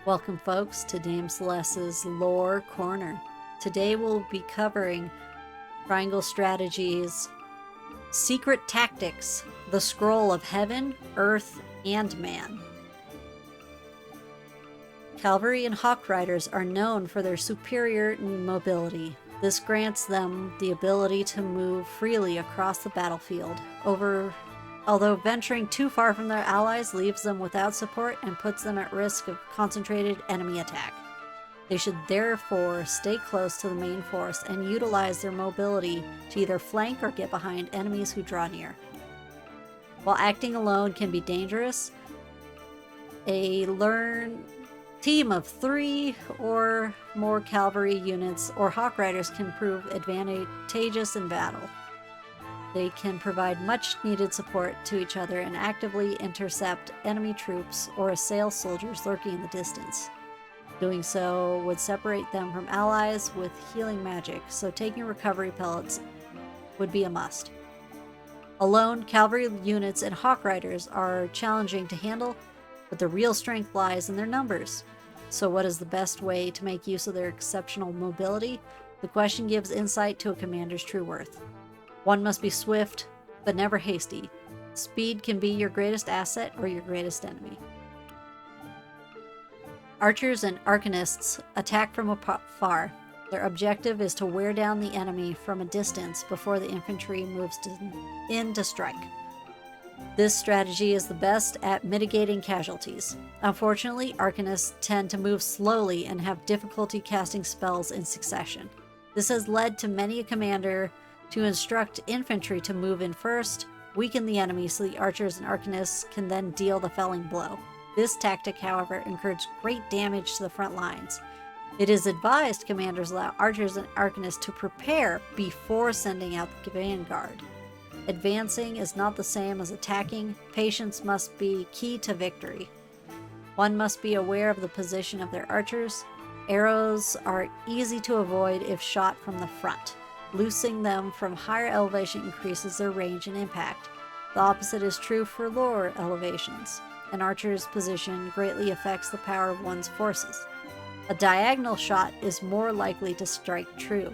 Welcome, folks, to Dame Celeste's Lore Corner. Today we'll be covering Triangle Strategies, Secret Tactics, the Scroll of Heaven, Earth, and Man. Cavalry and Hawk Riders are known for their superior mobility. This grants them the ability to move freely across the battlefield, although venturing too far from their allies leaves them without support and puts them at risk of concentrated enemy attack. They should therefore stay close to the main force and utilize their mobility to either flank or get behind enemies who draw near. While acting alone can be dangerous, a team of 3 or more cavalry units or Hawk Riders can prove advantageous in battle. They can provide much needed support to each other and actively intercept enemy troops or assail soldiers lurking in the distance. Doing so would separate them from allies with healing magic, so taking recovery pellets would be a must. Alone, cavalry units and Hawk Riders are challenging to handle, but the real strength lies in their numbers. So what is the best way to make use of their exceptional mobility? The question gives insight to a commander's true worth. One must be swift, but never hasty. Speed can be your greatest asset or your greatest enemy. Archers and arcanists attack from afar. Their objective is to wear down the enemy from a distance before the infantry moves in to strike. This strategy is the best at mitigating casualties. Unfortunately, arcanists tend to move slowly and have difficulty casting spells in succession. This has led to many a commander to instruct infantry to move in first, weaken the enemy so the archers and arcanists can then deal the felling blow. This tactic, however, incurs great damage to the front lines. It is advised commanders allow archers and arcanists to prepare before sending out the vanguard. Advancing is not the same as attacking. Patience must be key to victory. One must be aware of the position of their archers. Arrows are easy to avoid if shot from the front. Loosing them from higher elevation increases their range and impact. The opposite is true for lower elevations. An archer's position greatly affects the power of one's forces. A diagonal shot is more likely to strike true.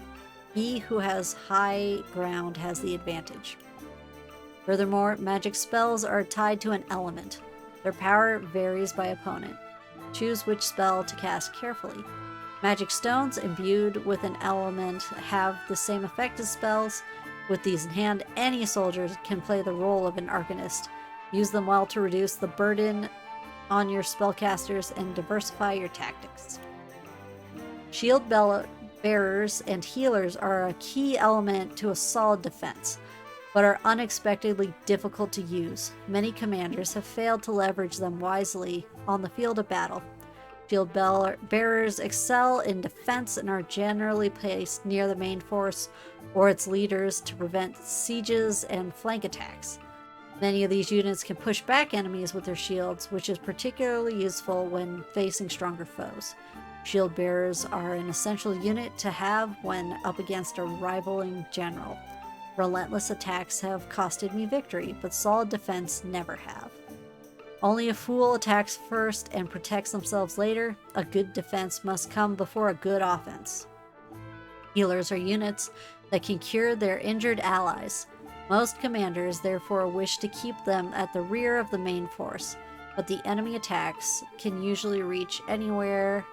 He who has high ground has the advantage. Furthermore, magic spells are tied to an element. Their power varies by opponent. Choose which spell to cast carefully. Magic stones imbued with an element have the same effect as spells. With these in hand, any soldier can play the role of an arcanist. Use them well to reduce the burden on your spellcasters and diversify your tactics. Shield bearers and healers are a key element to a solid defense, but are unexpectedly difficult to use. Many commanders have failed to leverage them wisely on the field of battle. Shield bearers excel in defense and are generally placed near the main force or its leaders to prevent sieges and flank attacks. Many of these units can push back enemies with their shields, which is particularly useful when facing stronger foes. Shield bearers are an essential unit to have when up against a rivaling general. Relentless attacks have costed me victory, but solid defense never have. Only a fool attacks first and protects themselves later. A good defense must come before a good offense. Healers are units that can cure their injured allies. Most commanders therefore wish to keep them at the rear of the main force, but the enemy attacks can usually reach anywhere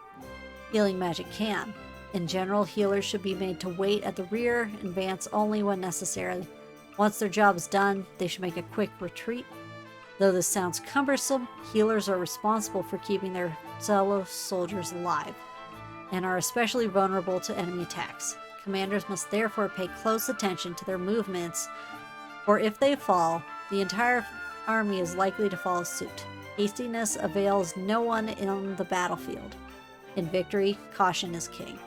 healing magic can. In general, healers should be made to wait at the rear and advance only when necessary. Once their job is done, they should make a quick retreat. Though this sounds cumbersome, healers are responsible for keeping their fellow soldiers alive, and are especially vulnerable to enemy attacks. Commanders must therefore pay close attention to their movements, for if they fall, the entire army is likely to follow suit. Hastiness avails no one in the battlefield. In victory, caution is king.